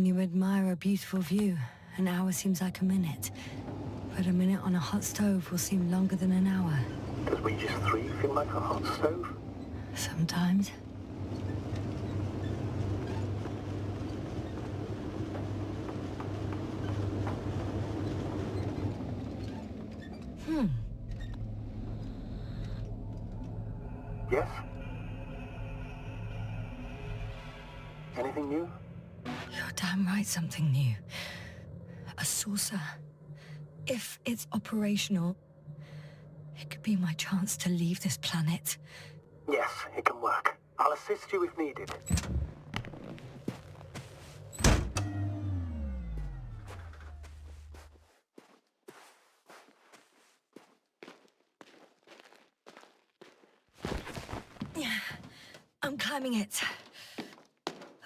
When you admire a beautiful view, an hour seems like a minute. But a minute on a hot stove will seem longer than an hour. Does Regis 3 feel like a hot stove? Sometimes. Yes? Anything new? You're damn right, something new. A saucer. If it's operational, it could be my chance to leave this planet. Yes, it can work. I'll assist you if needed. I'm climbing it.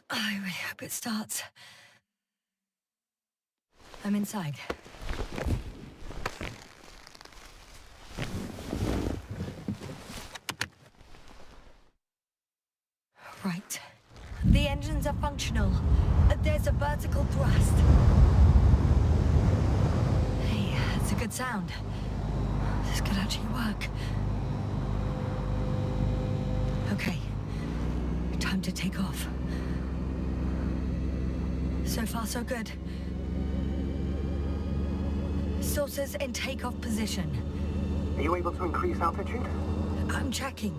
I really hope it starts. I'm inside. Right. The engines are functional. There's a vertical thrust. Hey, that's a good sound. This could actually work. Okay. Time to take off. So far, so good. Saucers in takeoff position. Are you able to increase altitude? I'm checking.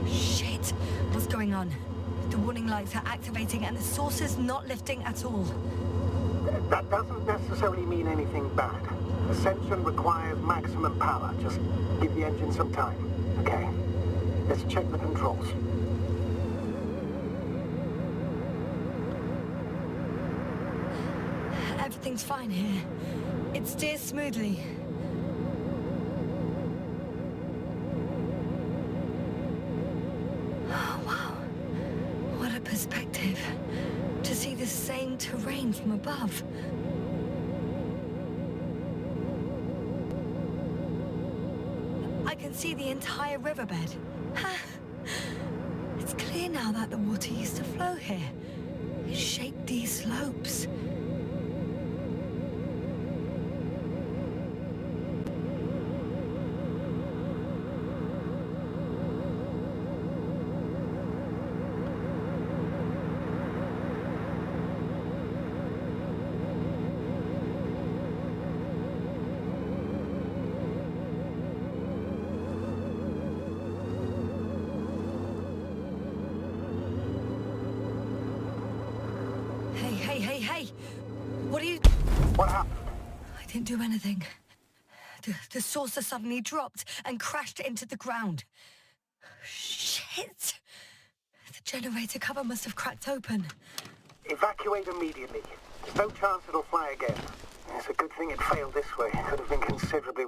Shit! What's going on? The warning lights are activating and the saucer's not lifting at all. That doesn't necessarily mean anything bad. Ascension requires maximum power. Just give the engine some time, okay? Let's check the controls. Everything's fine here. It steers smoothly. Oh, wow. What a perspective. To see the same terrain from above. I can see the entire riverbed. It's clear now that the water used to flow here. It shaped these slopes. Hey! What are you... What happened? I didn't do anything. The saucer suddenly dropped and crashed into the ground. Shit! The generator cover must have cracked open. Evacuate immediately. There's no chance it'll fly again. It's a good thing it failed this way. It could have been considerably...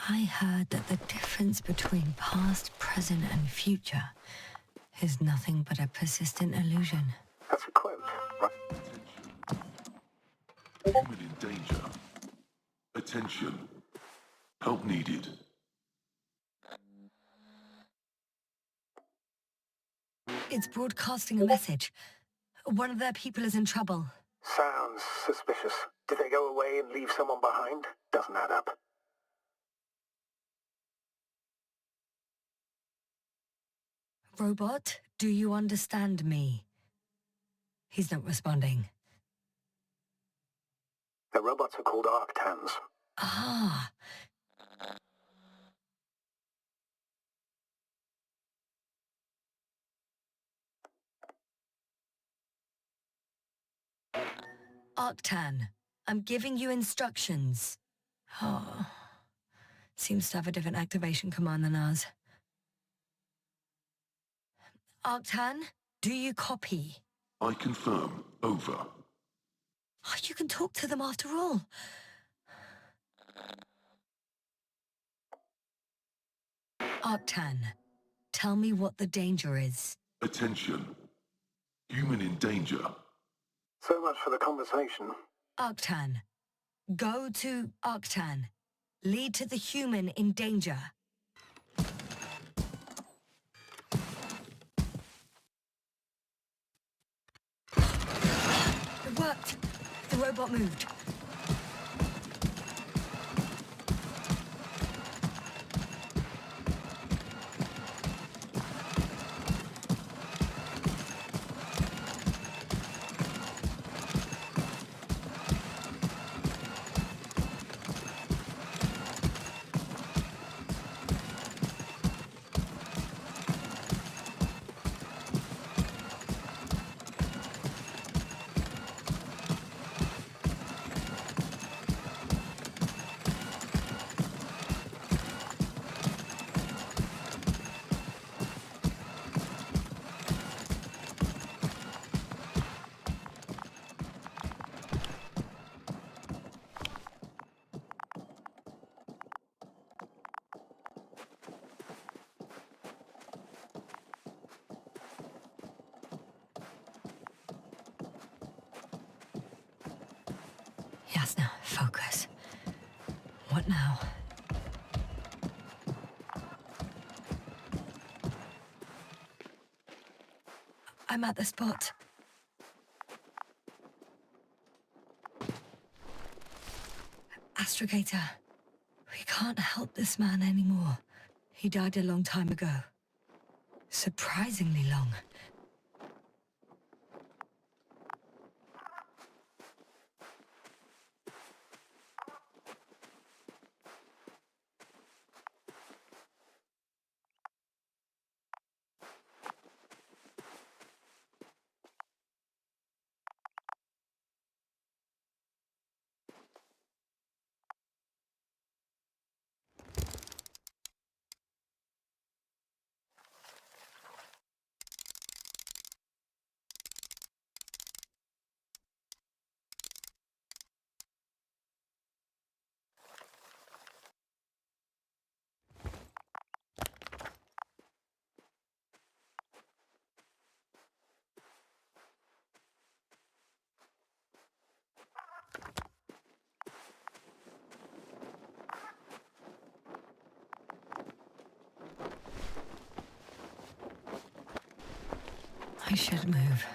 I heard that the difference between past, present, and future is nothing but a persistent illusion. That's a quote, right? Human in danger. Attention. Help needed. It's broadcasting a message. One of their people is in trouble. Sounds suspicious. Did they go away and leave someone behind? Doesn't add up. Robot, do you understand me? He's not responding. The robots are called Arctans. Ah. Arctan, I'm giving you instructions. Oh. Seems to have a different activation command than ours. Arctan, do you copy? I confirm. Over. Oh, you can talk to them after all. Arctan, tell me what the danger is. Attention. Human in danger. So much for the conversation. Arctan, go to Arctan. Lead to the human in danger. It worked. The robot moved. Yasna, focus. What now? I'm at the spot. Astrogator, we can't help this man anymore. He died a long time ago. Surprisingly long. I should move.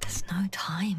There's no time.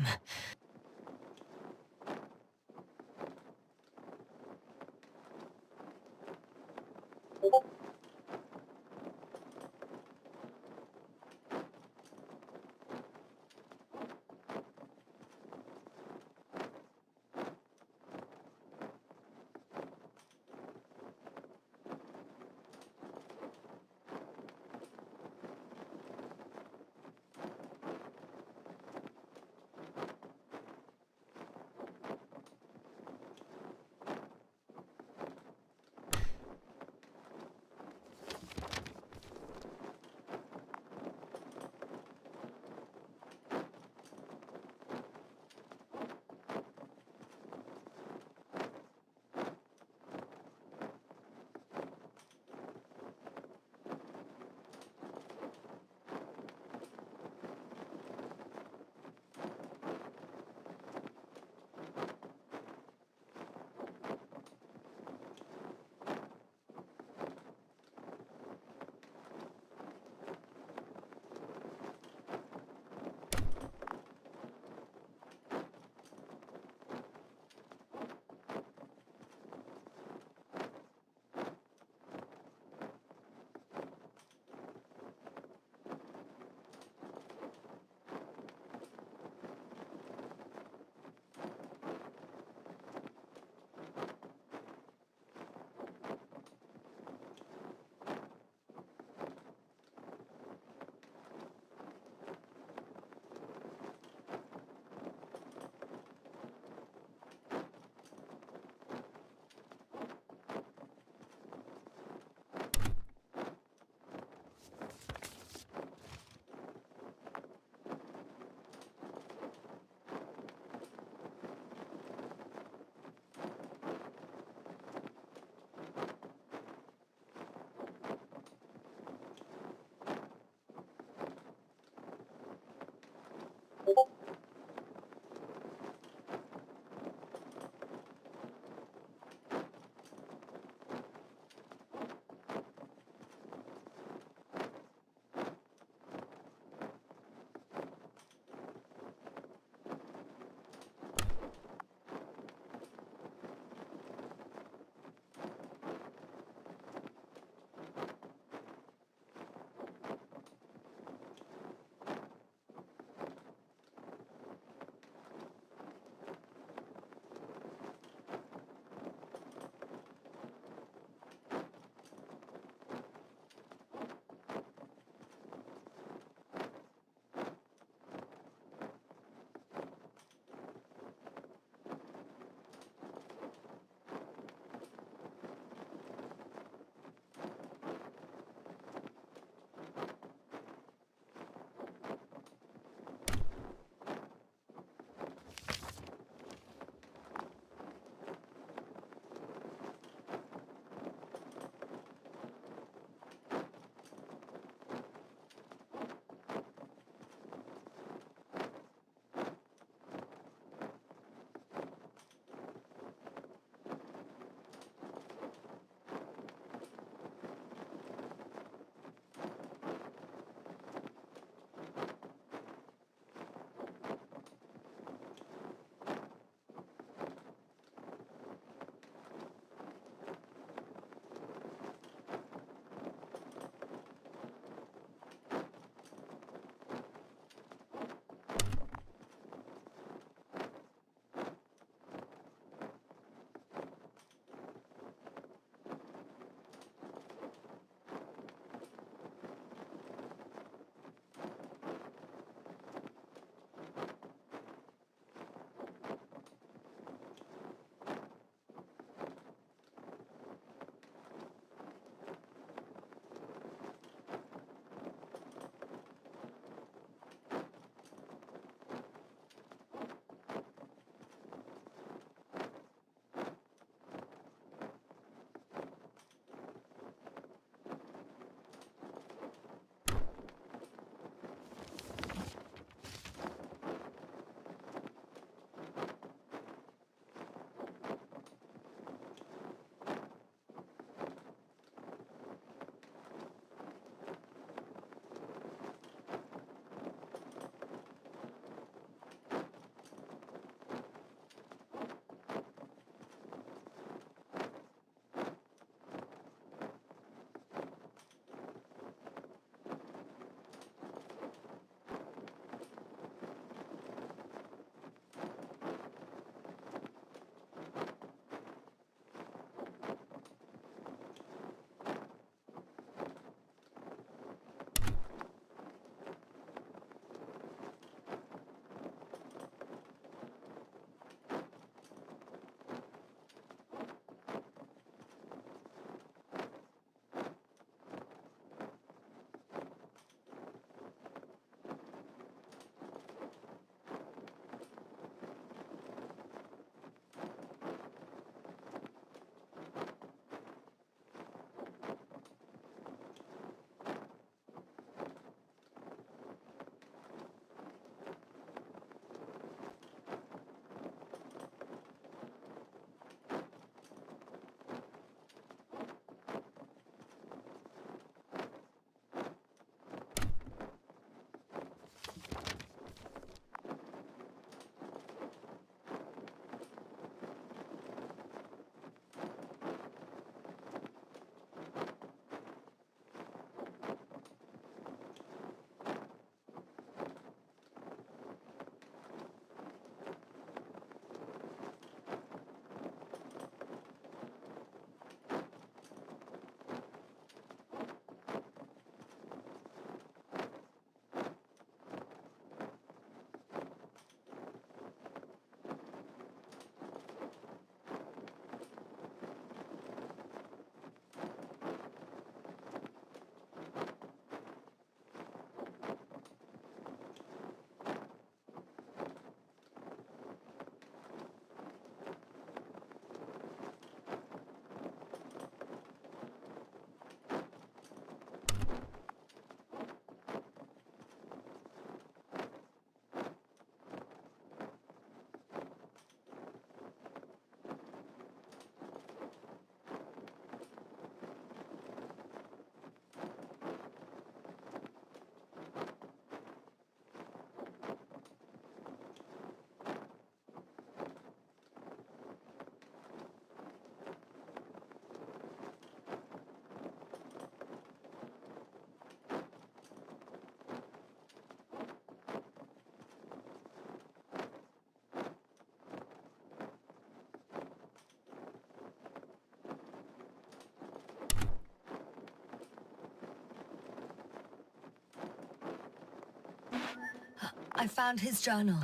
I found his journal.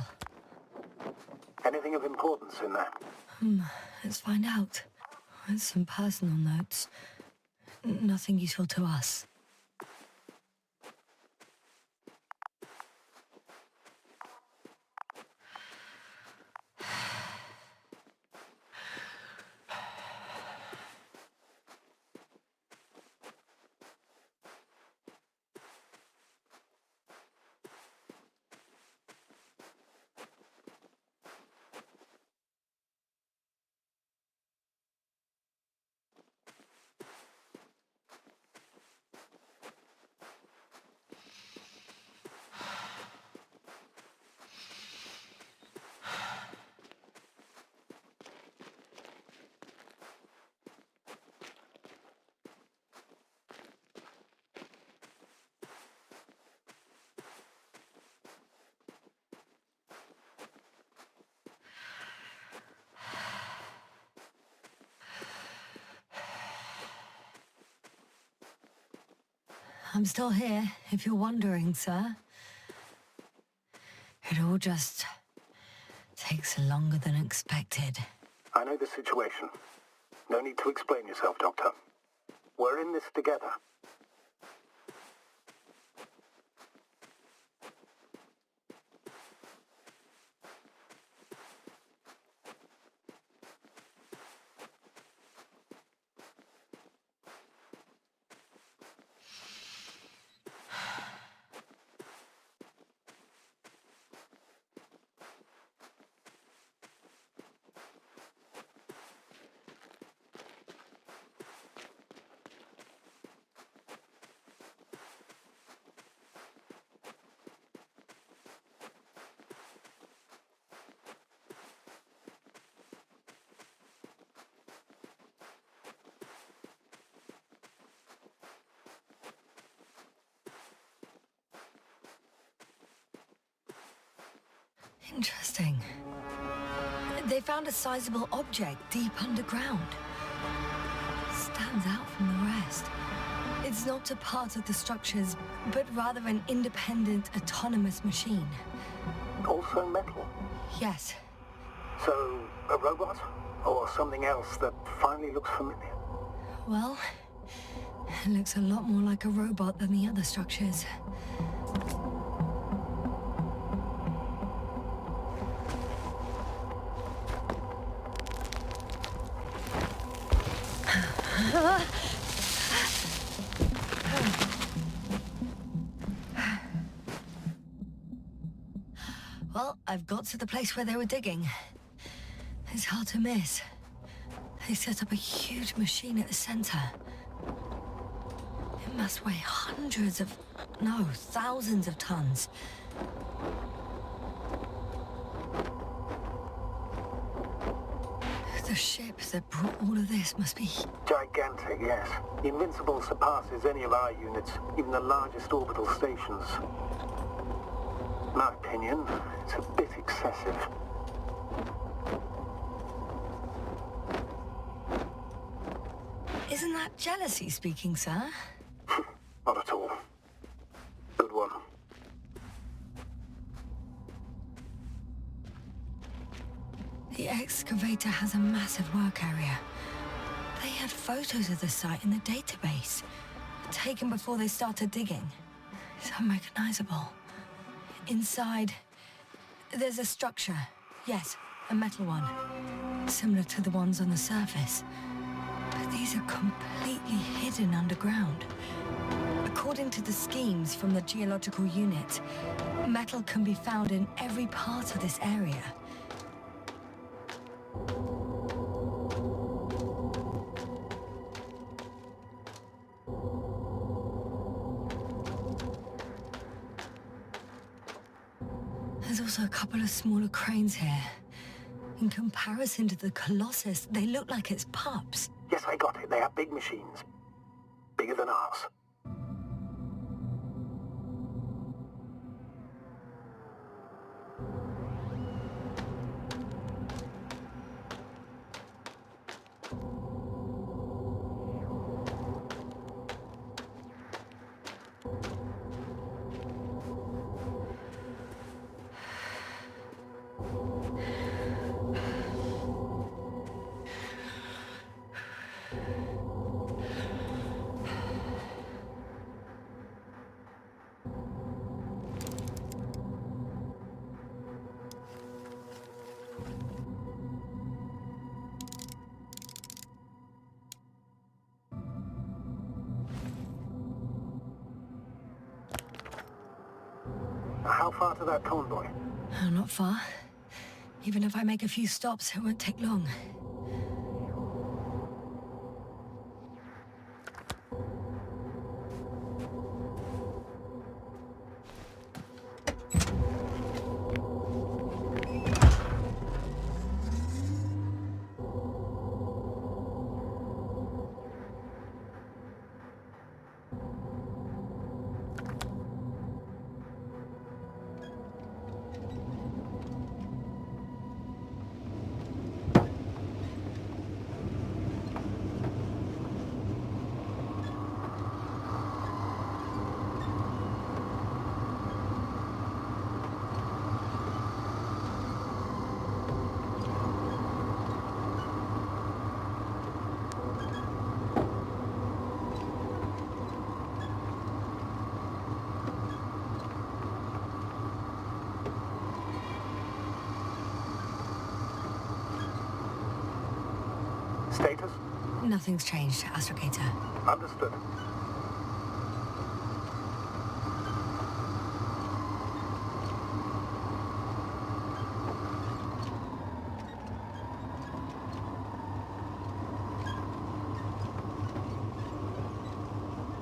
Anything of importance in there? Let's find out. It's some personal notes. Nothing useful to us. I'm still here, if you're wondering, sir. It all just takes longer than expected. I know the situation. No need to explain yourself, Doctor. We're in this together. Interesting. They found a sizable object deep underground. Stands out from the rest. It's not a part of the structures, but rather an independent, autonomous machine. Also metal. Yes. So, a robot? Or something else that finally looks familiar? Well, it looks a lot more like a robot than the other structures. Well, I've got to the place where they were digging. It's hard to miss. They set up a huge machine at the center. It must weigh thousands of tons. The ship that brought all of this must be... Gigantic, yes. The Invincible surpasses any of our units, even the largest orbital stations. In my opinion, it's a bit excessive. Isn't that jealousy speaking, sir? Not at all. Good one. The excavator has a massive work area. They had photos of the site in the database, taken before they started digging. It's unrecognizable. Inside, there's a structure. Yes, a metal one. Similar to the ones on the surface. But these are completely hidden underground. According to the schemes from the geological unit, metal can be found in every part of this area. There's also a couple of smaller cranes here. In comparison to the Colossus, they look like it's pups. Yes, I got it. They have big machines. Bigger than ours. How far to that convoy? Oh, not far. Even if I make a few stops, it won't take long. Status? Nothing's changed, Astrogator. Understood.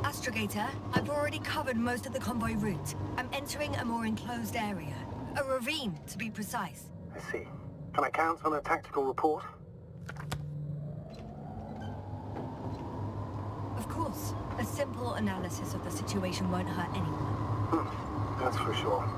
Astrogator, I've already covered most of the convoy route. I'm entering a more enclosed area. A ravine, to be precise. I see. Can I count on a tactical report? Of course. A simple analysis of the situation won't hurt anyone. That's for sure.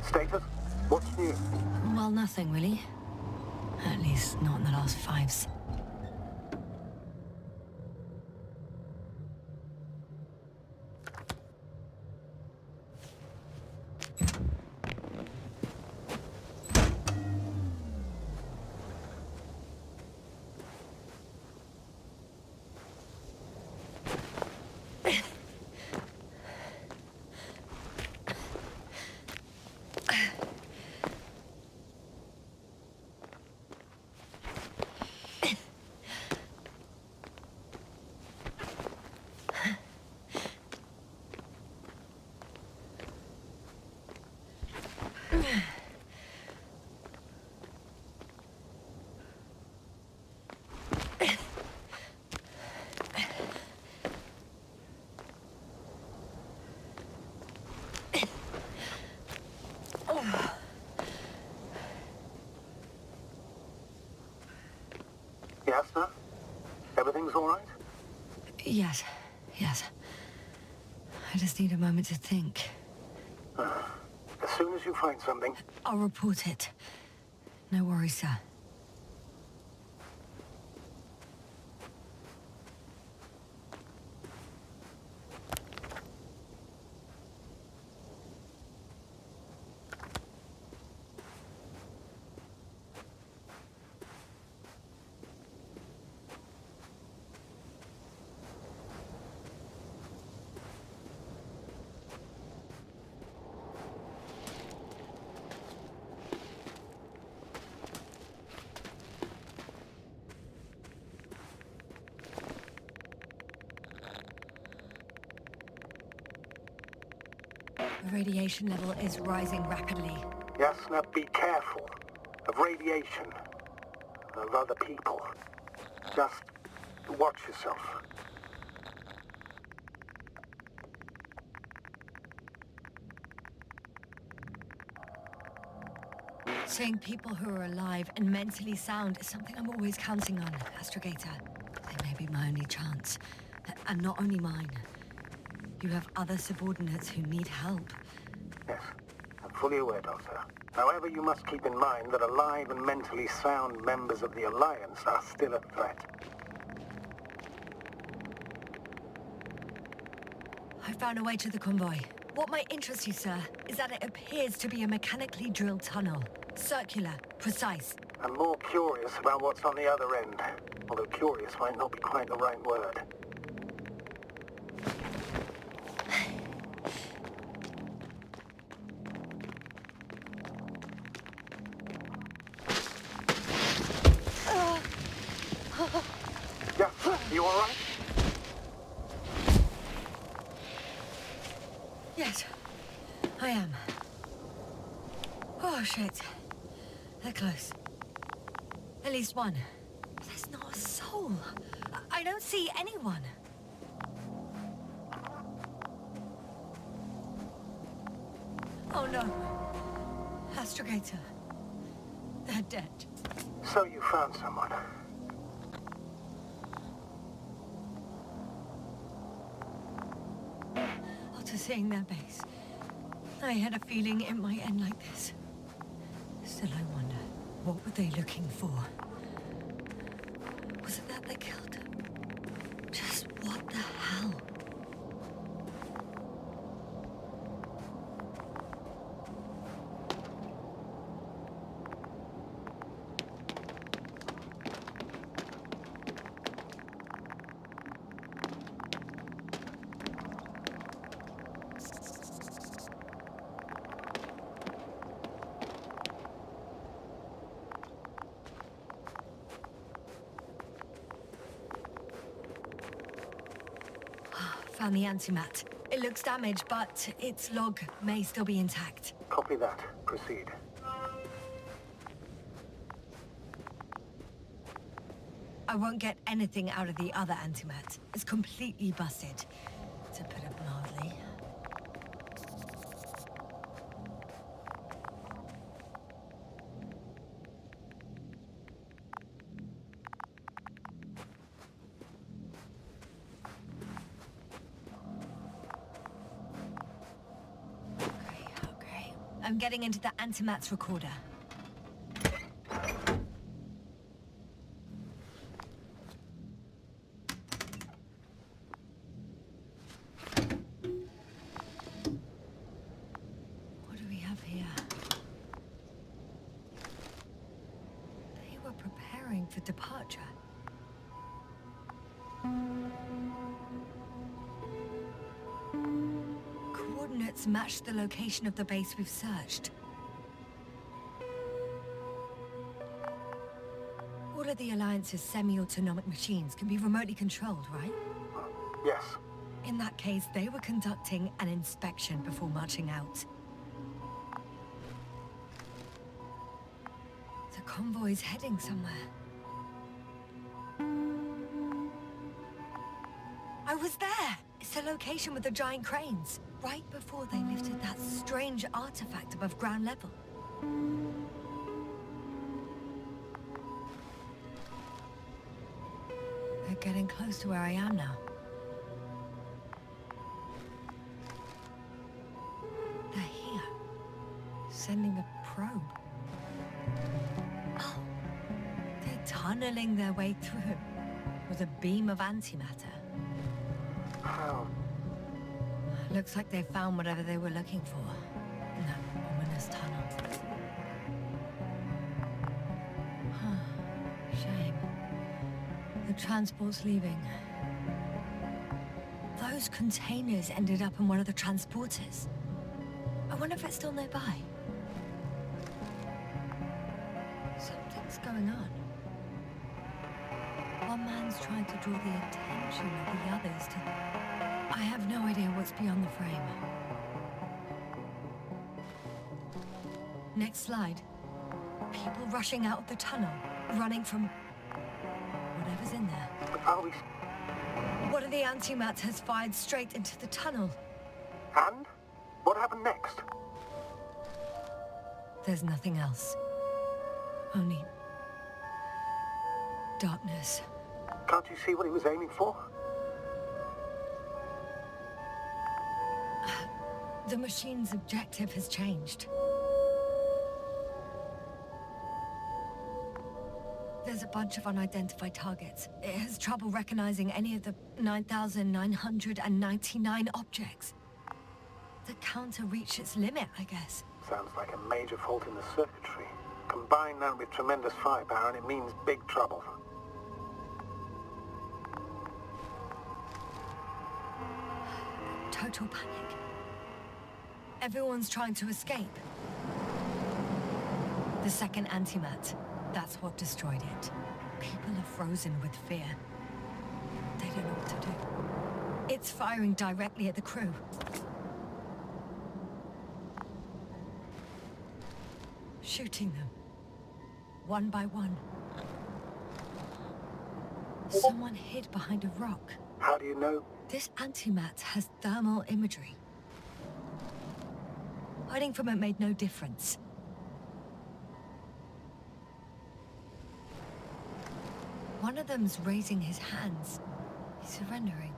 Status? What's new? Well, nothing, really. At least not in the last 5 Yes, sir? Everything's all right? Yes. I just need a moment to think. As soon as you find something. I'll report it. No worries, sir. The radiation level is rising rapidly. Yes, now be careful. Of radiation. Of other people. Just watch yourself. Seeing people who are alive and mentally sound is something I'm always counting on, Astrogator. They may be my only chance. And not only mine. You have other subordinates who need help. Yes, I'm fully aware, Doctor. However, you must keep in mind that alive and mentally sound members of the Alliance are still a threat. I found a way to the convoy. What might interest you, sir, is that it appears to be a mechanically drilled tunnel. Circular, precise. I'm more curious about what's on the other end. Although curious might not be quite the right word. Yeah, you all right? Yes, I am. Oh, shit. They're close. At least one. There's not a soul. I don't see anyone. Oh, no. Astrogator. They're dead. So you found someone. After seeing their base, I had a feeling it might end like this. Still, I wonder, what were they looking for? Was it that they killed him? Just what the hell? Found the antimat. It looks damaged, but its log may still be intact. Copy that. Proceed. I won't get anything out of the other antimat. It's completely busted, to put it mildly. Okay. I'm getting into the antimat's recorder. What do we have here? They were preparing for departure. Coordinates match the location of the base we've searched. All of the Alliance's semi-autonomic machines can be remotely controlled, right? Yes. In that case, they were conducting an inspection before marching out. The convoy's heading somewhere. I was there! It's the location with the giant cranes, right before they lifted that strange artifact above ground level. They're getting close to where I am now. They're here, sending a probe. Oh, they're tunneling their way through with a beam of antimatter. How? Looks like they found whatever they were looking for in that ominous tunnel. Shame. The transport's leaving. Those containers ended up in one of the transporters. I wonder if it's still nearby. Something's going on. One man's trying to draw the attention of the others to... I have no idea what's beyond the frame. Next slide. People rushing out of the tunnel, running from whatever's in there. Are we... One of the antimats has fired straight into the tunnel. And? What happened next? There's nothing else. Only darkness. Can't you see what he was aiming for? The machine's objective has changed. There's a bunch of unidentified targets. It has trouble recognizing any of the 9,999 objects. The counter reached its limit, I guess. Sounds like a major fault in the circuitry. Combine that with tremendous firepower and it means big trouble. Total panic. Everyone's trying to escape. The second antimat, that's what destroyed it. People are frozen with fear. They don't know what to do. It's firing directly at the crew. Shooting them. One by one. Someone hid behind a rock. How do you know? This antimat has thermal imagery. Hiding from it made no difference. One of them's raising his hands. He's surrendering.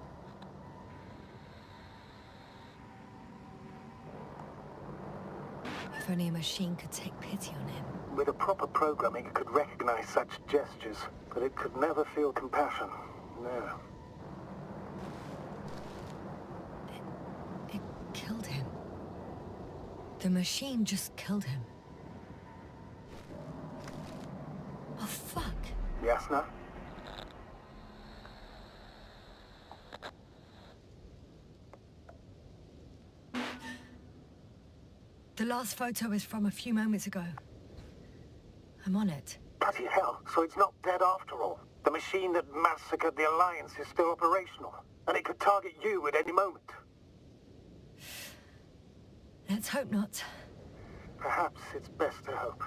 If only a machine could take pity on him. With a proper programming, it could recognize such gestures, but it could never feel compassion. No. It killed him. The machine just killed him. Oh, fuck. Jasna? The last photo is from a few moments ago. I'm on it. Bloody hell, so it's not dead after all. The machine that massacred the Alliance is still operational, and it could target you at any moment. Let's hope not. Perhaps it's best to hope.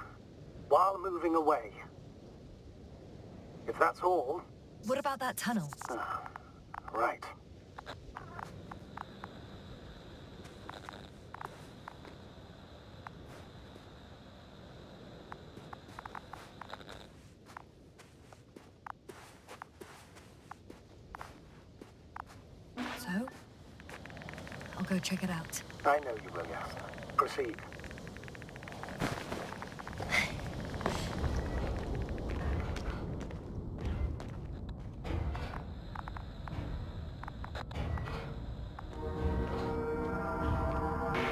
While moving away. If that's all... What about that tunnel? Right. So? I'll go check it out. I know you will, Jasna. Proceed.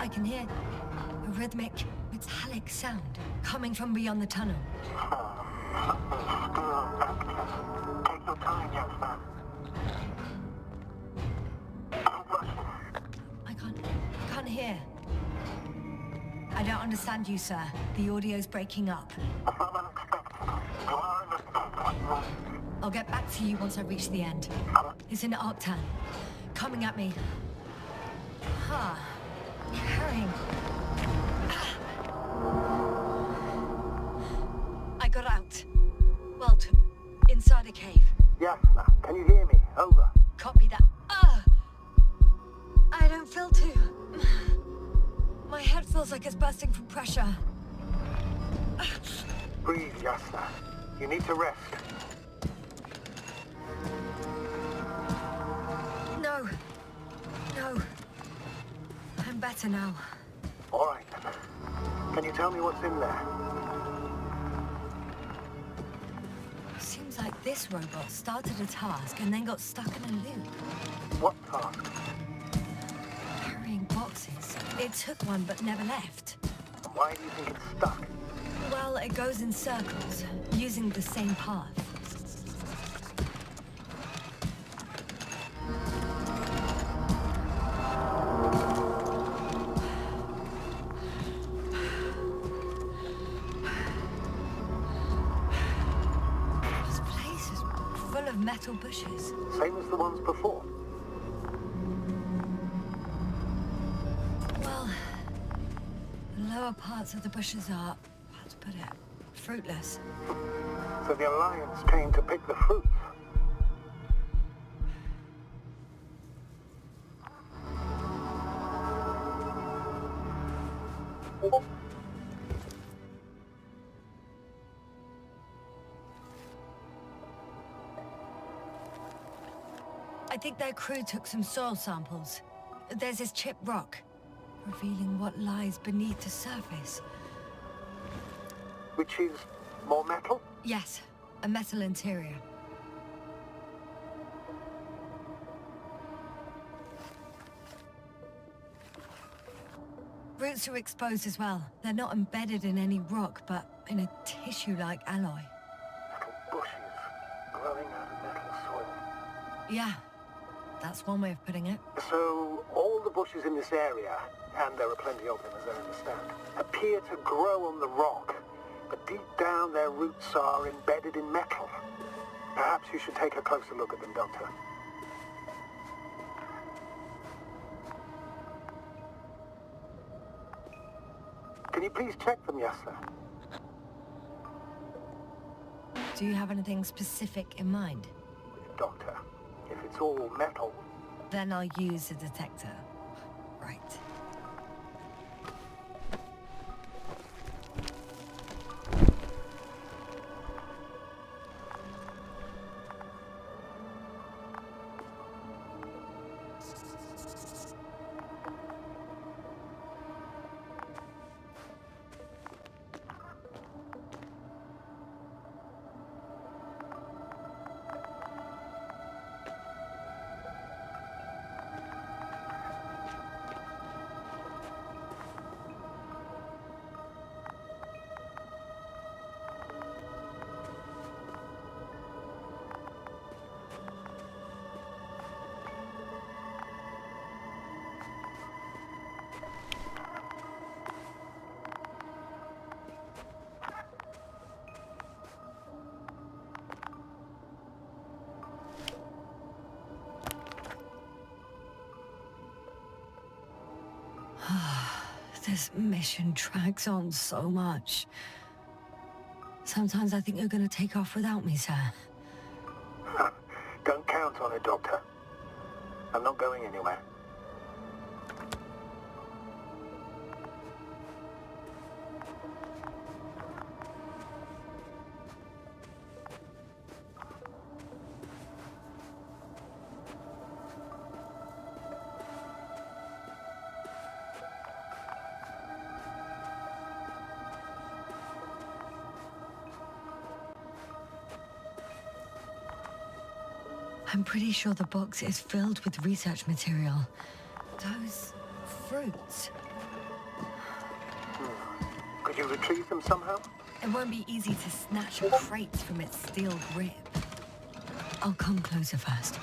I can hear a rhythmic, metallic sound coming from beyond the tunnel. Take your time, Jasna. I can't hear. I don't understand you, sir. The audio's breaking up. I'll get back to you once I reach the end. It's in Arctan. Coming at me. Ha. Carrying. I got out. Well, inside a cave. Jasna, can you hear me? Over. Copy that. I don't feel too... My head feels like it's bursting from pressure. Breathe, Jasna. You need to rest. No. No. I'm better now. All right. Can you tell me what's in there? Seems like this robot started a task and then got stuck in a loop. What task? Carrying boxes. It took one but never left. Why do you think it's stuck? Well, it goes in circles, using the same path. This place is full of metal bushes. Same as the ones before. Well, the lower parts of the bushes are, how to put it, fruitless. So the Alliance came to pick the fruits. I think their crew took some soil samples. There's this chipped rock, revealing what lies beneath the surface. Which is more metal? Yes, a metal interior. Roots are exposed as well. They're not embedded in any rock, but in a tissue-like alloy. Little bushes growing out of metal soil. Yeah, that's one way of putting it. So, all the bushes in this area, and there are plenty of them as I understand, appear to grow on the rock, but deep down their roots are embedded in metal. Perhaps you should take a closer look at them, Doctor. Can you please check them, yes, sir? Do you have anything specific in mind? Doctor, if it's all metal... Then I'll use a detector. Right. This mission drags on so much. Sometimes I think you're gonna take off without me, sir. Don't count on it, Doctor. I'm not going anywhere. I'm pretty sure the box is filled with research material. Those fruits. Could you retrieve them somehow? It won't be easy to snatch a crate from its steel grip. I'll come closer first.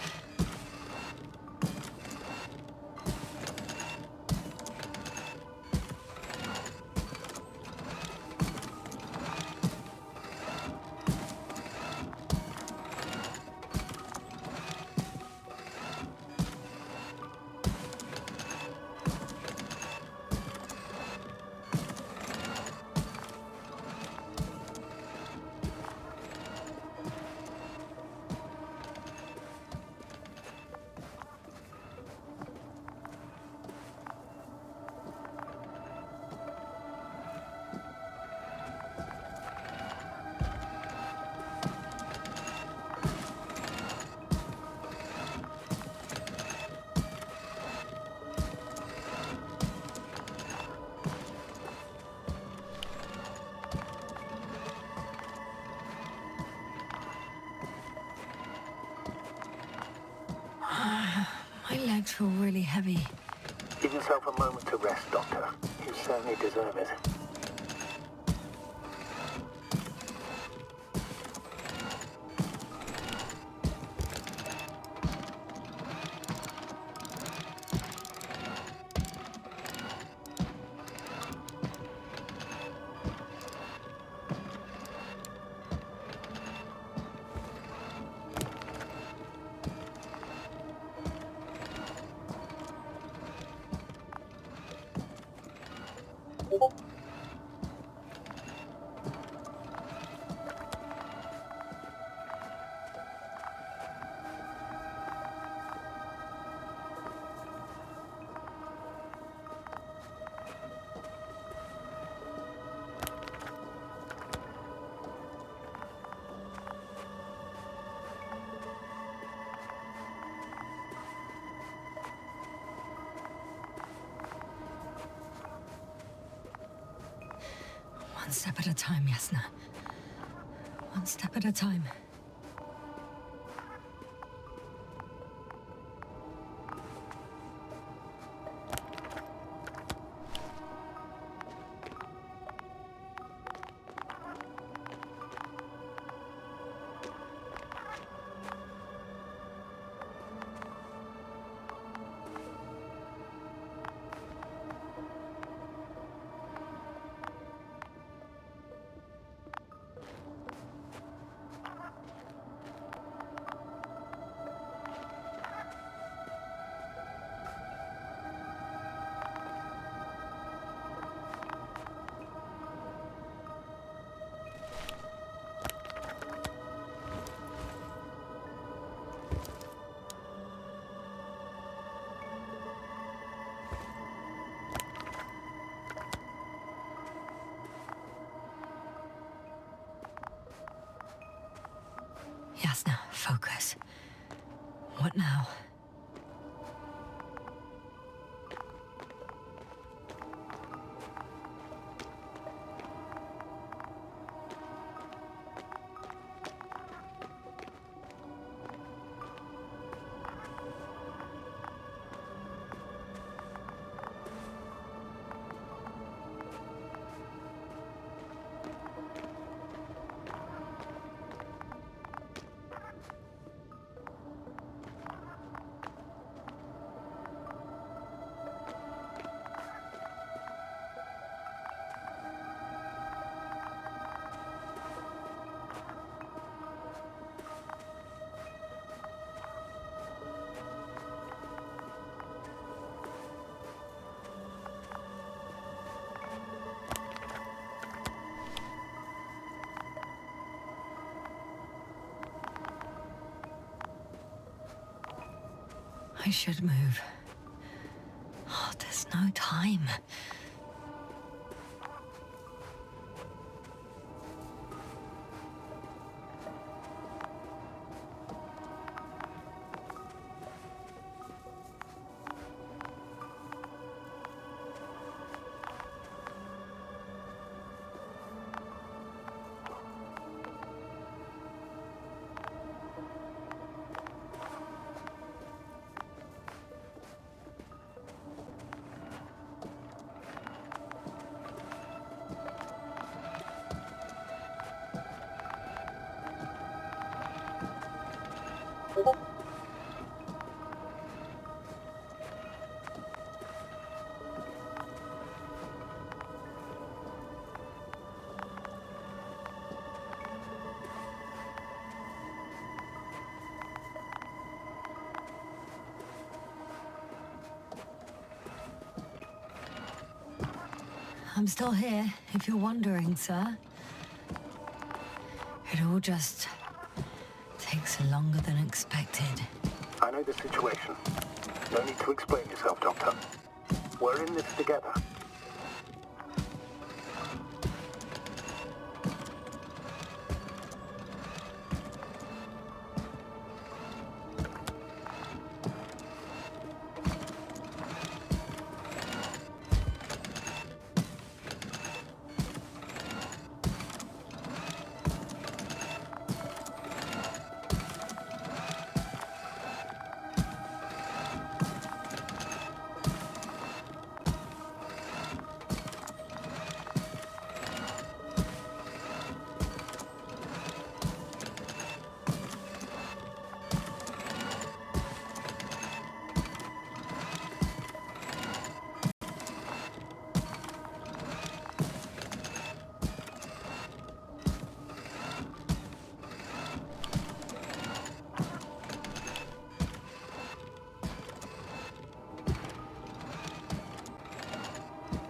My legs feel really heavy. Give yourself a moment to rest, Doctor. You certainly deserve it. One step at a time, Yasna. One step at a time. Yasna, focus. What now? I should move. Oh, there's no time. I'm still here, if you're wondering, sir. It all just takes longer than expected. I know the situation. No need to explain yourself, Doctor. We're in this together.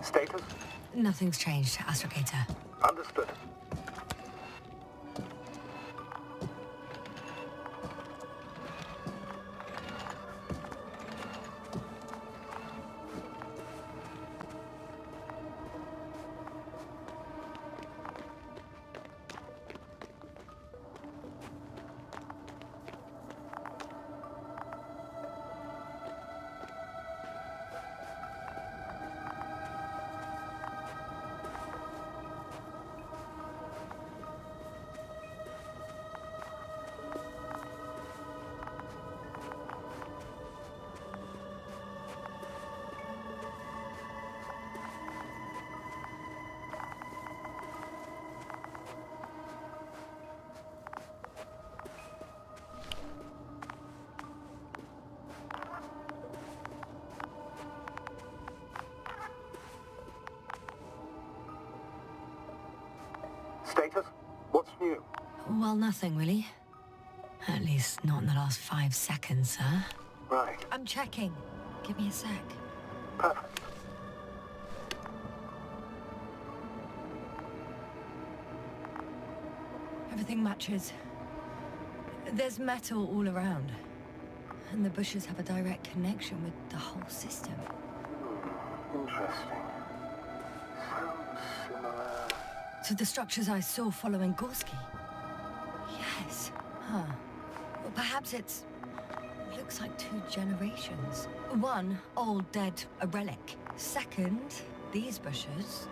Status? Nothing's changed, Astrogator. Understood. Status? What's new? Well, nothing really. At least not in the last 5 seconds, sir. Right. I'm checking. Give me a sec. Perfect. Everything matches. There's metal all around. And the bushes have a direct connection with the whole system. Interesting. Sounds similar. To the structures I saw following Gorski. Yes. Huh. Well, perhaps it's... looks like 2 generations. One, old, dead, a relic. Second, these bushes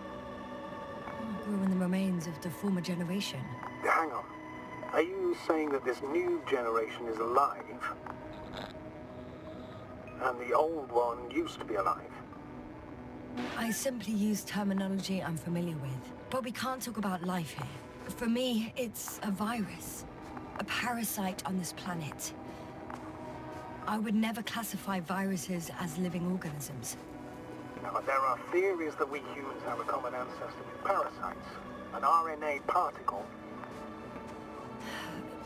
grew in the remains of the former generation. Hang on. Are you saying that this new generation is alive? And the old one used to be alive? I simply use terminology I'm familiar with. But we can't talk about life here. For me, it's a virus. A parasite on this planet. I would never classify viruses as living organisms. Now, there are theories that we humans have a common ancestor with parasites. An RNA particle.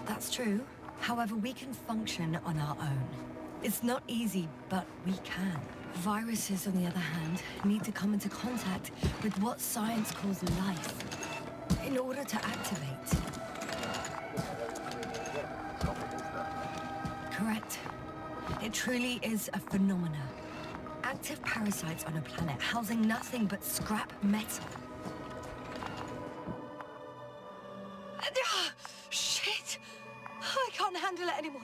That's true. However, we can function on our own. It's not easy, but we can. Viruses, on the other hand, need to come into contact with what science calls life in order to activate. Correct. It truly is a phenomena. Active parasites on a planet housing nothing but scrap metal. Shit! I can't handle it anymore.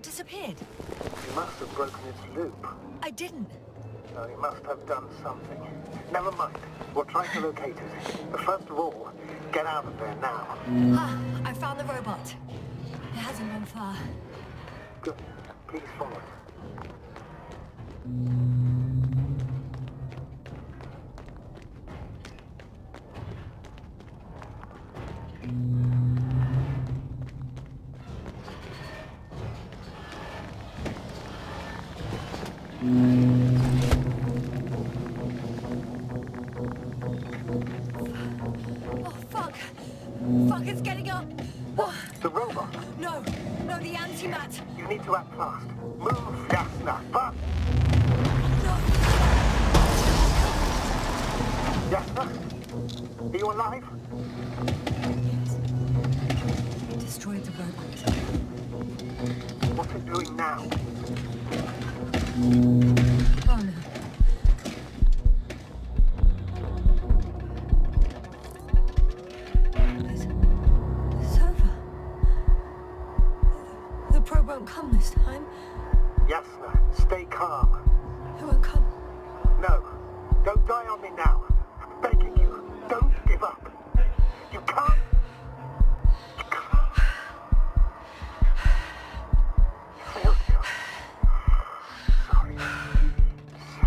Disappeared. You must have broken its loop. I didn't. No, you must have done something. Never mind. We'll try to locate it. But first of all, get out of there now. I found the robot. It hasn't gone far. Good. Please follow it. Oh, fuck. Fuck, it's getting up. What? The robot? No, the antimat. You need to act fast. Move, Jasna. Fast. No. Jasna? Are you alive? Yes. It destroyed the robot. What's it doing now? Oh, no. It's over. The probe won't come this time. Jasna, stay calm. It won't come. No, don't die on me now. I'm begging you, don't give up. You can't. You can't. Failure. Sorry. So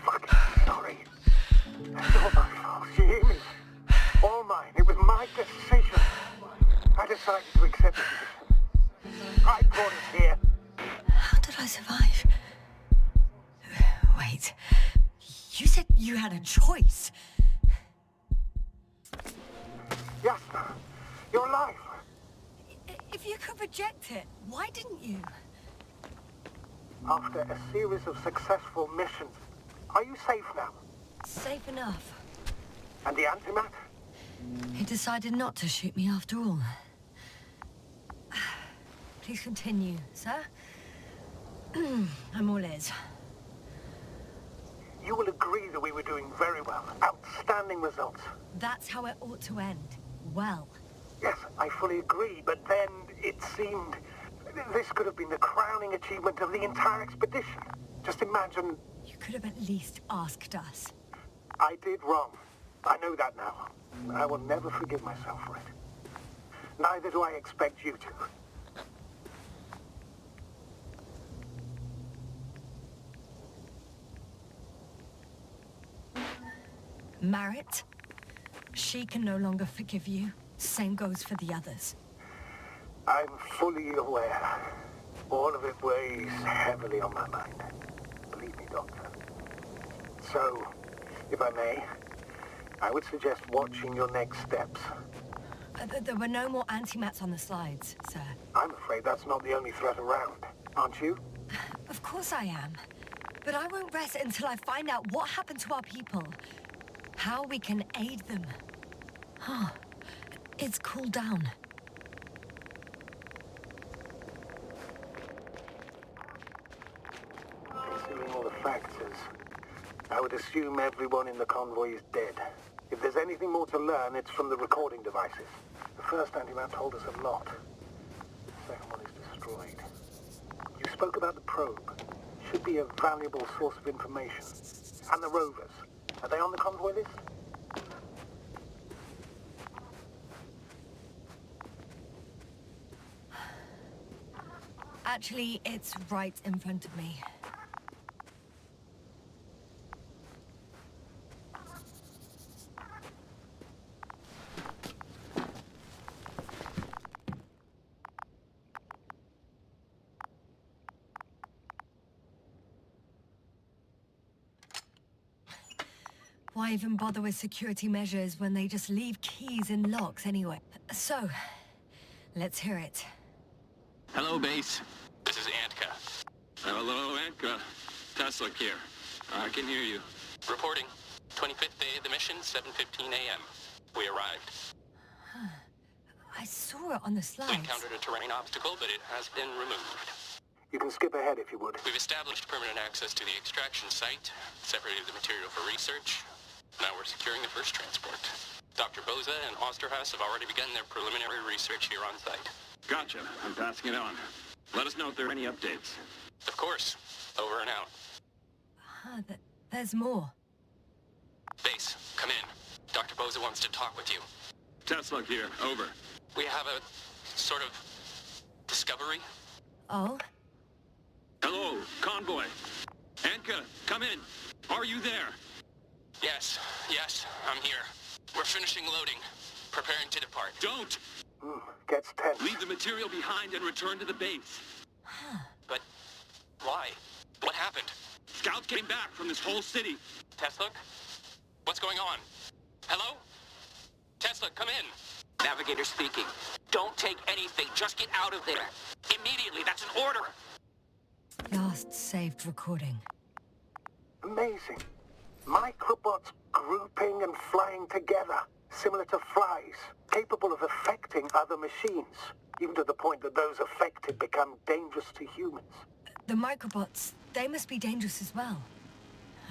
fucking sorry. It's all my fault. You hear me? All mine. It was my decision. I decided to accept the position. I brought us here. How did I survive? Wait. You said you had a choice. Jasna, you're alive. If you could reject it, why didn't you? After a series of successful missions, are you safe now? Safe enough. And the antimat? He decided not to shoot me after all. Please continue, sir. I'm all ears. You will agree that we were doing very well. Outstanding results. That's how it ought to end. Well. Yes, I fully agree, but then it seemed this could have been the crowning achievement of the entire expedition. Just imagine... You could have at least asked us. I did wrong. I know that now. I will never forgive myself for it. Neither do I expect you to. Marit, she can no longer forgive you. Same goes for the others. I'm fully aware. All of it weighs heavily on my mind. Believe me, Doctor. So, if I may, I would suggest watching your next steps. There were no more antimats on the slides, sir. I'm afraid that's not the only threat around, aren't you? Of course I am. But I won't rest until I find out what happened to our people. How we can aid them. Huh. It's cooled down. Considering all the factors, I would assume everyone in the convoy is dead. If there's anything more to learn, it's from the recording devices. The first antimat told us a lot. The second one is destroyed. You spoke about the probe. Should be a valuable source of information. And the rovers. Are they on the convoy list? Actually, it's right in front of me. Why even bother with security measures when they just leave keys in locks anyway? So, let's hear it. Hello, base. This is Antka. Hello, Antka. Tesla here. I can hear you. Reporting. 25th day of the mission, 7:15 a.m. We arrived. I saw it on the We slides. encountered a terrain obstacle, but it has been removed. You can skip ahead if you would. We've established permanent access to the extraction site, separated the material for research. Now we're securing the first transport. Dr. Boza and Osterhaus have already begun their preliminary research here on site. Gotcha. I'm passing it on. Let us know if there are any updates. Of course. Over and out. There's more. Base, come in. Dr. Boza wants to talk with you. Tesla here. Over. We have a sort of discovery. Oh? Hello, convoy. Anka, come in. Are you there? Yes, I'm here. We're finishing loading. Preparing to depart. Don't! Gets tense. Leave the material behind and return to the base. But why? What happened? Scouts came back from this whole city. Tesla? What's going on? Hello? Tesla, come in. Navigator speaking. Don't take anything. Just get out of there. Immediately. That's an order. Last saved recording. Amazing. Microbots grouping and flying together, similar to flies, capable of affecting other machines, even to the point that those affected become dangerous to humans. The microbots, they must be dangerous as well.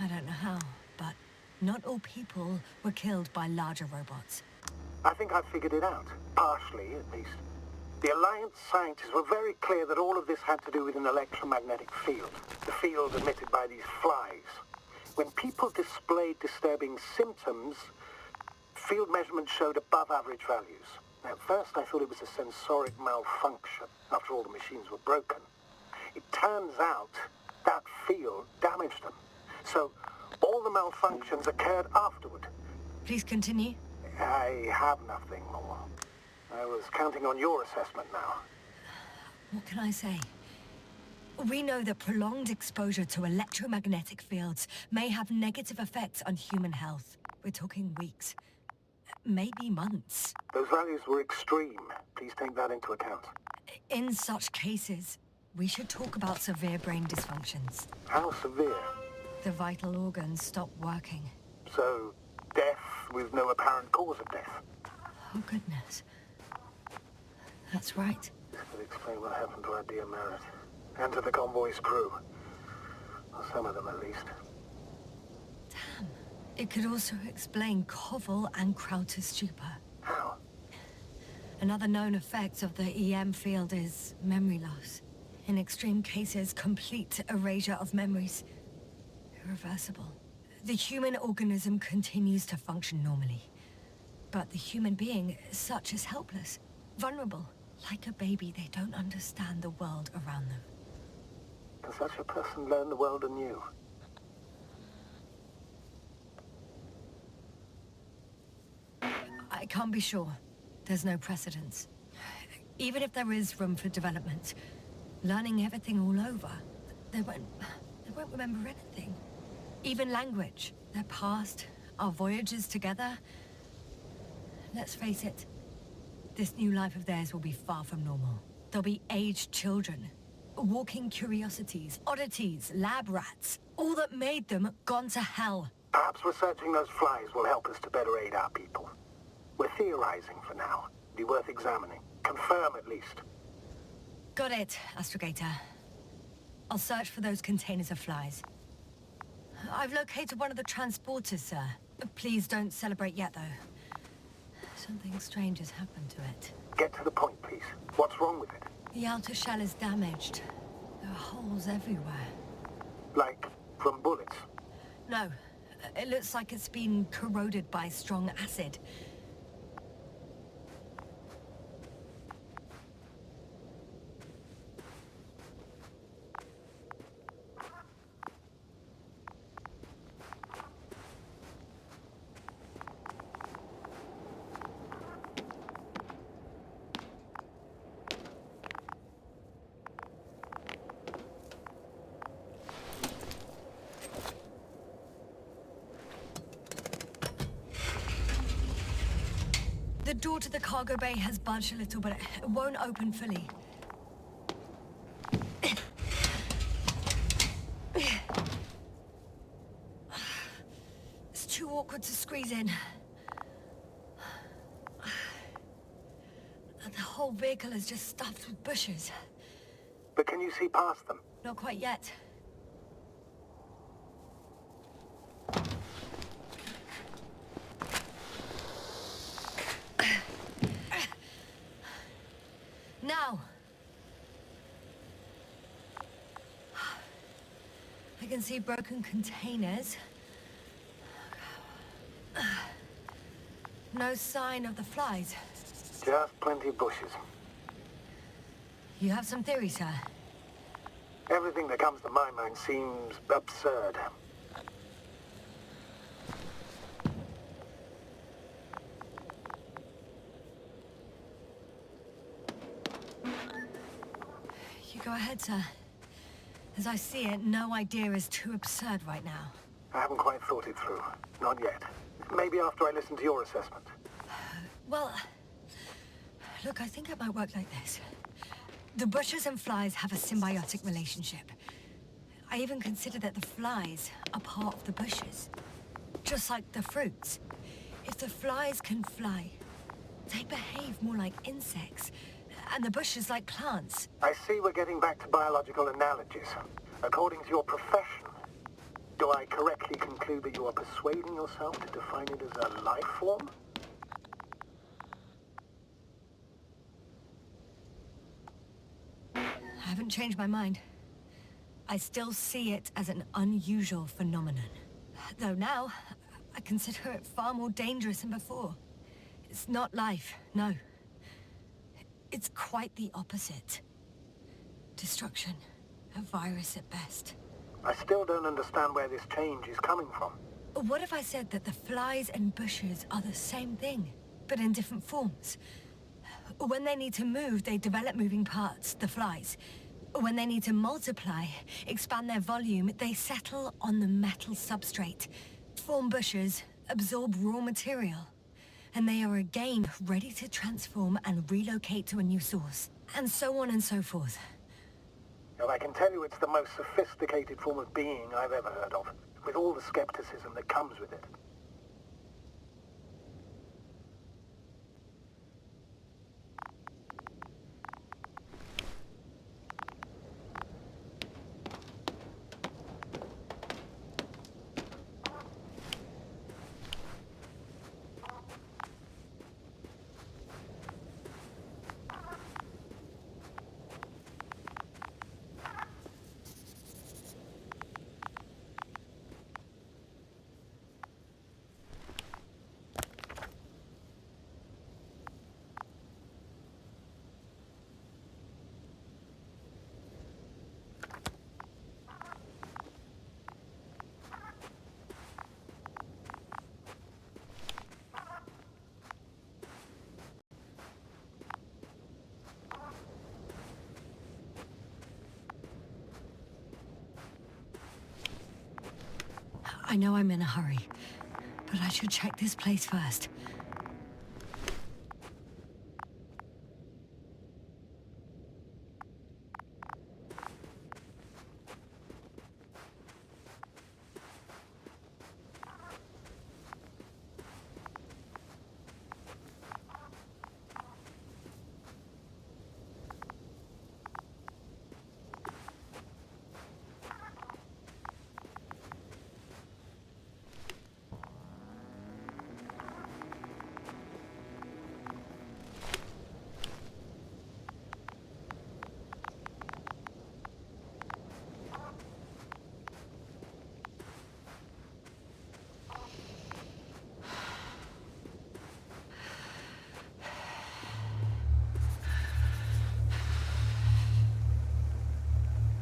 I don't know how, but not all people were killed by larger robots. I think I've figured it out, partially at least. The Alliance scientists were very clear that all of this had to do with an electromagnetic field, the field emitted by these flies. When people displayed disturbing symptoms, field measurements showed above average values. At first I thought it was a sensoric malfunction. After all, the machines were broken. It turns out that field damaged them. So all the malfunctions occurred afterward. Please continue. I have nothing more. I was counting on your assessment now. What can I say? We know that prolonged exposure to electromagnetic fields may have negative effects on human health. We're talking weeks, maybe months. Those values were extreme. Please take that into account. In such cases, we should talk about severe brain dysfunctions. How severe? The vital organs stop working. So, death with no apparent cause of death. Oh, goodness. That's right. This could explain what happened to our dear Marit. And to the convoy's crew. Or some of them, at least. Damn. It could also explain Koval and Krauter's stupor. How? Another known effect of the EM field is memory loss. In extreme cases, complete erasure of memories. Irreversible. The human organism continues to function normally. But the human being, such is helpless, vulnerable. Like a baby, they don't understand the world around them. Can such a person learn the world anew? I can't be sure. There's no precedence. Even if there is room for development, learning everything all over, they won't remember anything. Even language, their past, our voyages together. Let's face it, this new life of theirs will be far from normal. They'll be aged children, walking curiosities, oddities, lab rats, all that made them gone to hell. Perhaps researching those flies will help us to better aid our people. We're theorizing for now. Be worth examining. Confirm at least. Got it, Astrogator. I'll search for those containers of flies. I've located one of the transporters, sir. Please don't celebrate yet, though. Something strange has happened to it. Get to the point, please. What's wrong with it? The outer shell is damaged. There are holes everywhere. Like from bullets? No, it looks like it's been corroded by strong acid. The door to the cargo bay has budged a little, but it won't open fully. It's too awkward to squeeze in. The whole vehicle is just stuffed with bushes. But can you see past them? Not quite yet. Now. I can see broken containers. No sign of the flies. Just plenty of bushes. You have some theory, sir? Everything that comes to my mind seems absurd. You go ahead, sir. As I see it, no idea is too absurd right now. I haven't quite thought it through. Not yet. Maybe after I listen to your assessment. Well, look, I think it might work like this. The bushes and flies have a symbiotic relationship. I even consider that the flies are part of the bushes. Just like the fruits. If the flies can fly, they behave more like insects, and the bushes like plants. I see we're getting back to biological analogies. According to your profession, do I correctly conclude that you are persuading yourself to define it as a life form? I haven't changed my mind. I still see it as an unusual phenomenon. Though now, I consider it far more dangerous than before. It's not life, no. It's quite the opposite. Destruction. A virus at best. I still don't understand where this change is coming from. What if I said that the flies and bushes are the same thing, but in different forms? When they need to move, they develop moving parts, the flies. When they need to multiply, expand their volume, they settle on the metal substrate, form bushes, absorb raw material. And they are again ready to transform and relocate to a new source. And so on and so forth. Well, I can tell you it's the most sophisticated form of being I've ever heard of, with all the skepticism that comes with it. I know I'm in a hurry, but I should check this place first.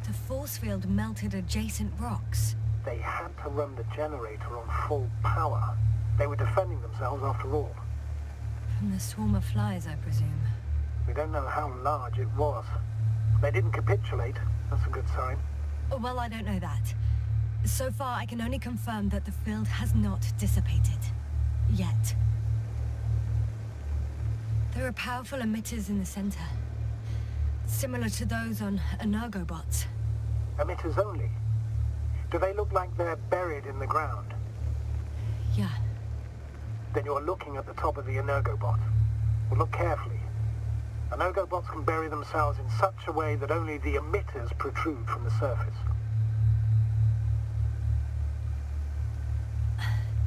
The force field melted adjacent rocks. They had to run the generator on full power. They were defending themselves after all. From the swarm of flies, I presume. We don't know how large it was. They didn't capitulate. That's a good sign. Well, I don't know that. So far, I can only confirm that the field has not dissipated. Yet. There are powerful emitters in the center. Similar to those on energobots. Emitters only? Do they look like they're buried in the ground? Yeah. Then you're looking at the top of the energobot. Well, look carefully. Energobots can bury themselves in such a way that only the emitters protrude from the surface.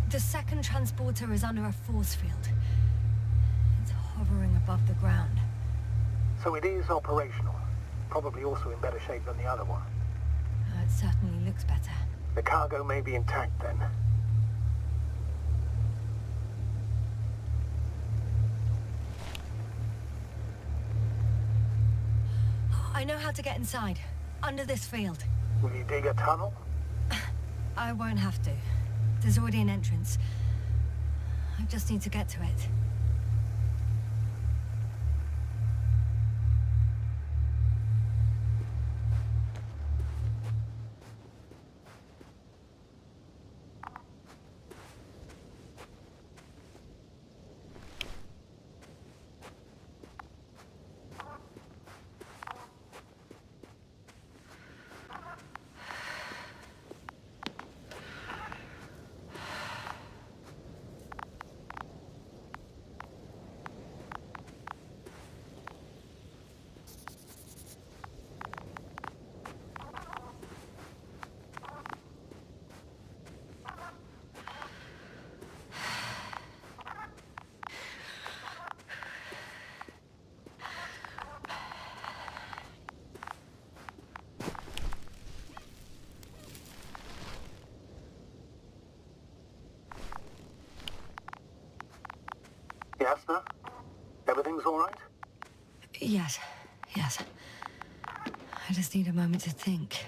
The second transporter is under a force field. It's hovering above the ground. So it is operational. Probably also in better shape than the other one. It certainly looks better. The cargo may be intact then. I know how to get inside. Under this field. Will you dig a tunnel? I won't have to. There's already an entrance. I just need to get to it. Jasna? Everything's all right? Yes. I just need a moment to think.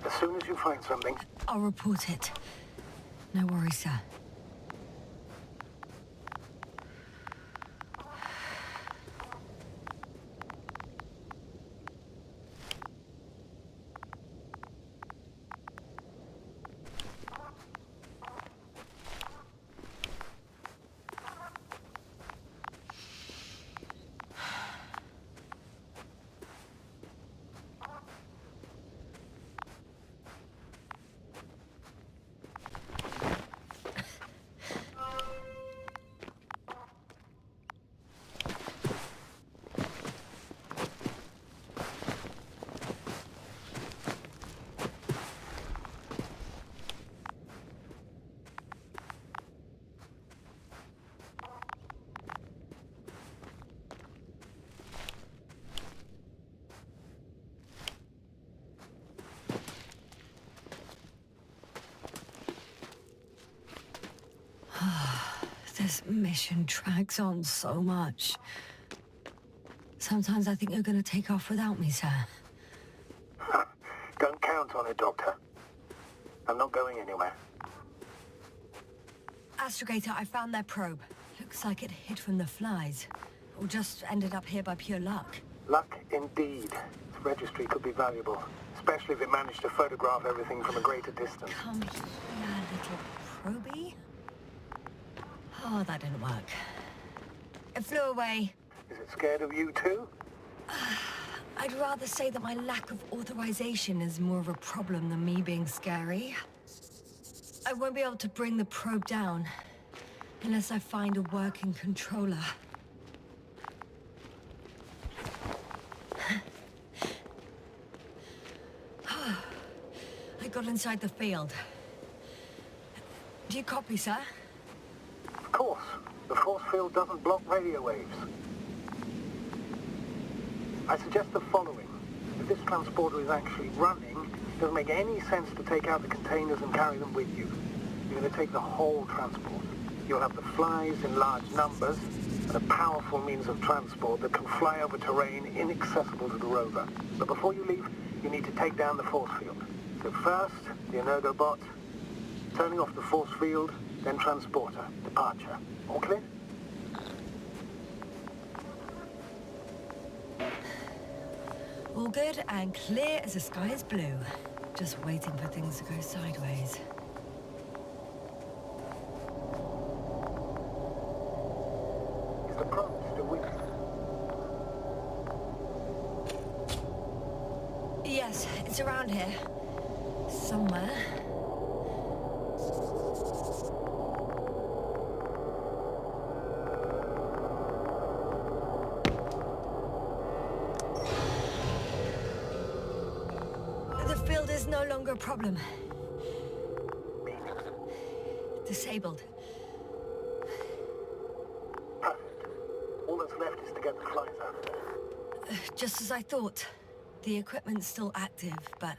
As soon as you find something... I'll report it. No worries, sir. This mission drags on so much. Sometimes I think you're going to take off without me, sir. Don't count on it, Doctor. I'm not going anywhere. Astrogator, I found their probe. Looks like it hid from the flies. Or just ended up here by pure luck. Luck indeed. This registry could be valuable, especially if it managed to photograph everything from a greater distance. Come here, little probie. Oh, that didn't work. It flew away. Is it scared of you too? I'd rather say that my lack of authorization is more of a problem than me being scary. I won't be able to bring the probe down unless I find a working controller. I got inside the field. Do you copy, sir? Of course. The force field doesn't block radio waves. I suggest the following. If this transporter is actually running, it doesn't make any sense to take out the containers and carry them with you. You're going to take the whole transport. You'll have the flies in large numbers and a powerful means of transport that can fly over terrain inaccessible to the rover. But before you leave, you need to take down the force field. So first, the Energobot, turning off the force field, then transporter, departure. All clear? All good and clear as the sky is blue. Just waiting for things to go sideways. Is the probe still with you? Yes, it's around here. Somewhere. The field is no longer a problem. Disabled. Perfect. All that's left is to get the flies out of there. Just as I thought. The equipment's still active, but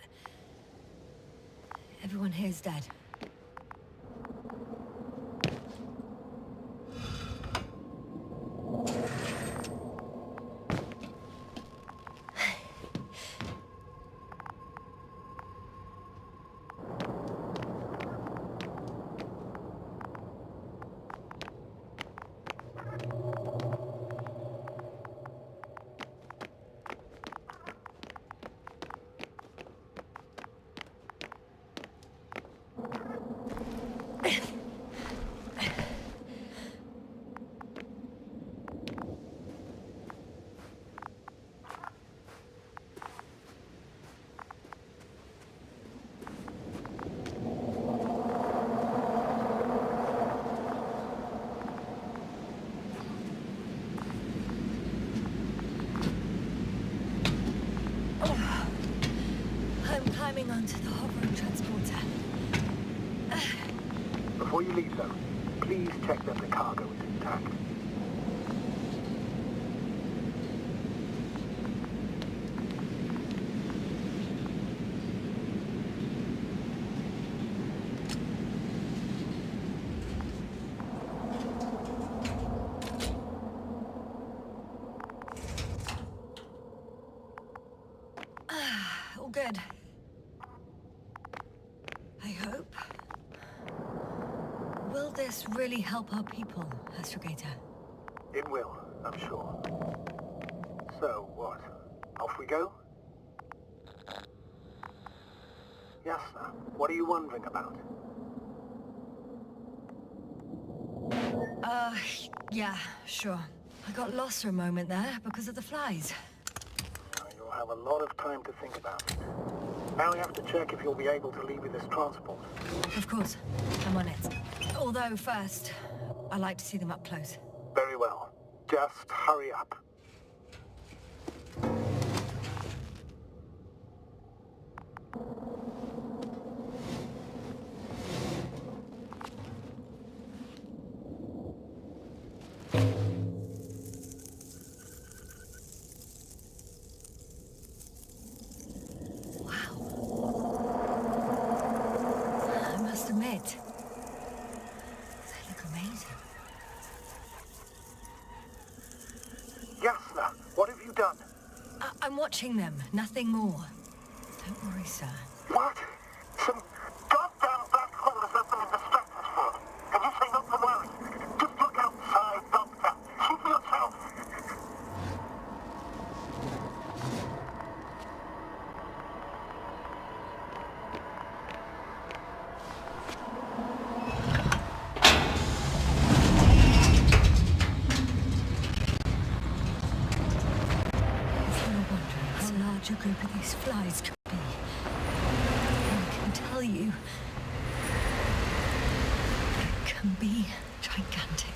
everyone here's dead. Climbing onto the hovering transporter. Before you leave, though, please check that the cargo is intact. All good. I hope. Will this really help our people, Astrogator? It will, I'm sure. So, what? Off we go? Yasna, what are you wondering about? Yeah, sure. I got lost for a moment there because of the flies. You'll have a lot of time to think about it. Now we have to check if you'll be able to leave with this transport. Of course, I'm on it. Although first, I like to see them up close. Very well. Just hurry up. Yasna, what have you done? I'm watching them, nothing more. Don't worry, sir. What? Some goddamn black holes left them in the stratosphere. And you say not to worry. Just look outside, Doctor. See for yourself. large a group of these flies could be. I can tell you, it can be gigantic.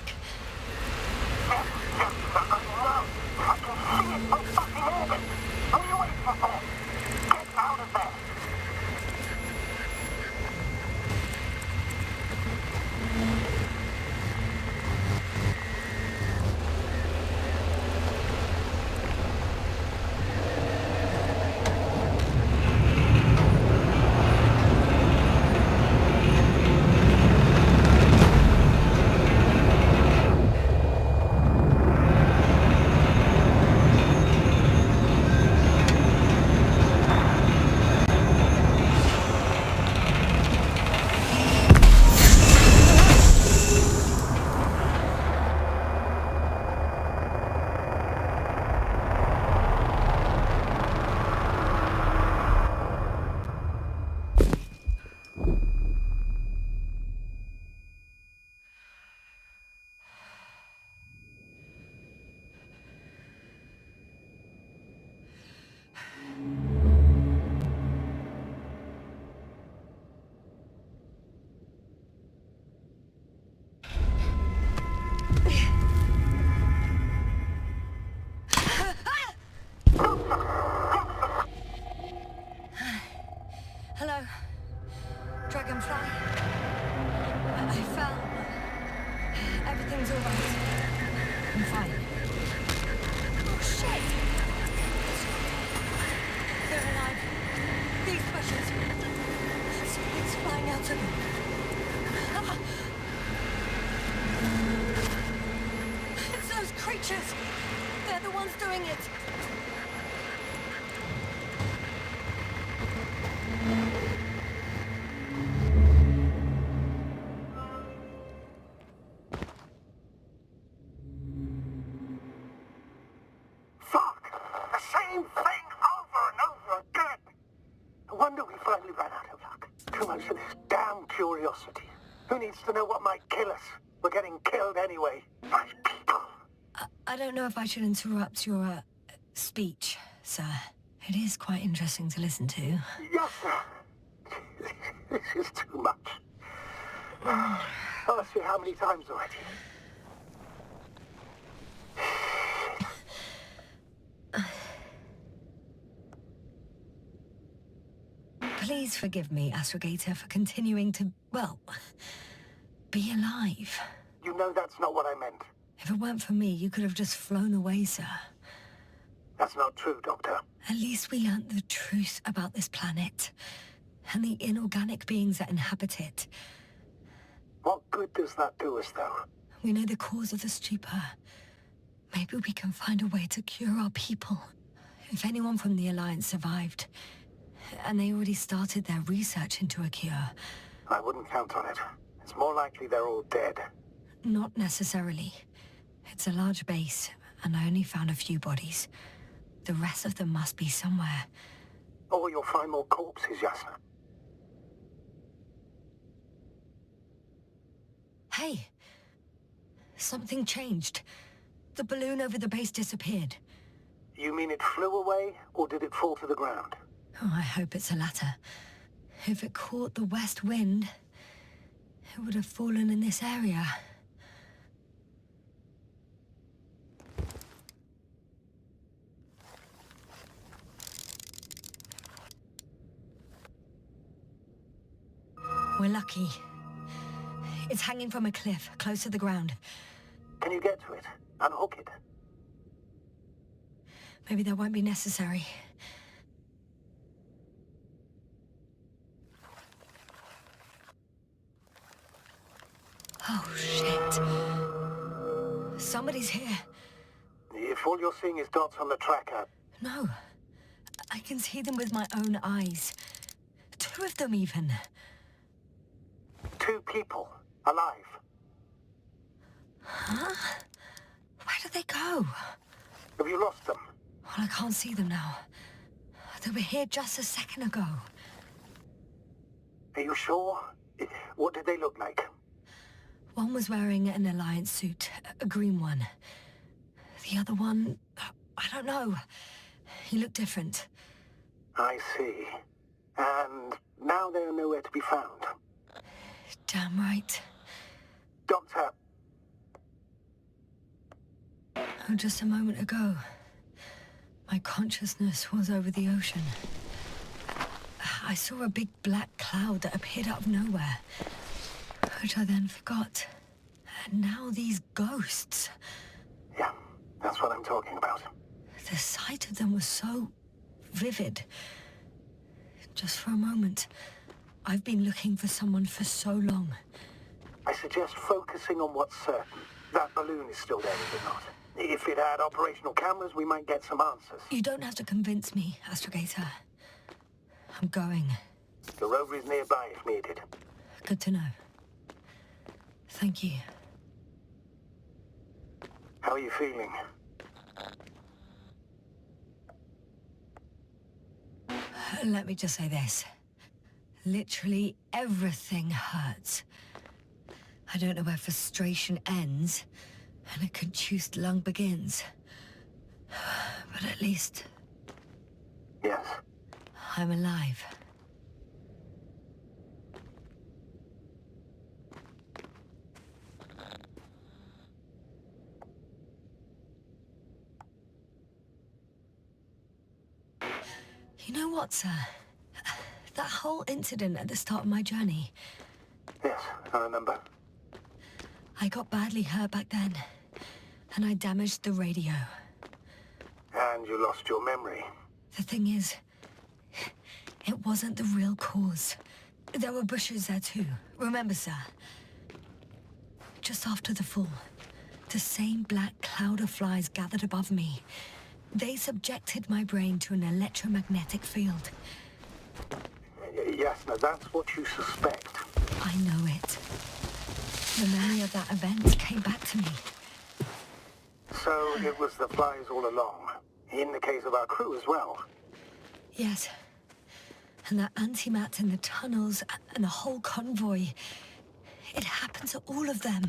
Hello, Dragonfly. I fell. Everything's all right. I'm fine. Oh, shit! They're alive. These bushes. Something's flying out of them. Ah. It's those creatures. They're the ones doing it. Who needs to know what might kill us? We're getting killed anyway. My people. I don't know if I should interrupt your speech, sir. It is quite interesting to listen to. Yes, sir. This is too much. I'll see how many times already. Please forgive me, Astrogator, for continuing to, well, be alive. You know that's not what I meant. If it weren't for me, you could have just flown away, sir. That's not true, Doctor. At least we learnt the truth about this planet and the inorganic beings that inhabit it. What good does that do us, though? We know the cause of the stupor. Maybe we can find a way to cure our people. If anyone from the Alliance survived, and they already started their research into a cure. I wouldn't count on it. It's more likely they're all dead. Not necessarily. It's a large base, and I only found a few bodies. The rest of them must be somewhere. Or you'll find more corpses, Yasna. Hey! Something changed. The balloon over the base disappeared. You mean it flew away, or did it fall to the ground? Oh, I hope it's the latter. If it caught the west wind, it would have fallen in this area. We're lucky. It's hanging from a cliff, close to the ground. Can you get to it? Unhook it? Maybe that won't be necessary. Oh, shit. Somebody's here. If all you're seeing is dots on the tracker... No. I can see them with my own eyes. 2 of them, even. 2 people. Alive. Huh? Where did they go? Have you lost them? Well, I can't see them now. They were here just a second ago. Are you sure? What did they look like? One was wearing an Alliance suit, a green one. The other one, I don't know. He looked different. I see. And now they are nowhere to be found. Damn right. Doctor, Oh, just a moment ago, my consciousness was over the ocean. I saw a big black cloud that appeared out of nowhere, which I then forgot. And now these ghosts. yeah, that's what I'm talking about. The sight of them was so vivid. Just for a moment, I've been looking for someone for so long. I suggest focusing on what's certain. That balloon is still there, is it not? If it had operational cameras, we might get some answers. You don't have to convince me, Astrogator. I'm going. The rover is nearby if needed. Good to know. Thank you. How are you feeling? Let me just say this. Literally everything hurts. I don't know where frustration ends and a contused lung begins. But at least Yes. I'm alive. You know what, sir? That whole incident at the start of my journey, Yes, I remember. I got badly hurt back then, and I damaged the radio. And you lost your memory. The thing is, it wasn't the real cause. There were bushes there too, remember, sir? Just after the fall, the same black cloud of flies gathered above me. They subjected my brain to an electromagnetic field. Yes, now that's what you suspect. I know it. The memory of that event came back to me. So it was the flies all along. In the case of our crew as well. Yes. And that antimat in the tunnels and the whole convoy. It happened to all of them.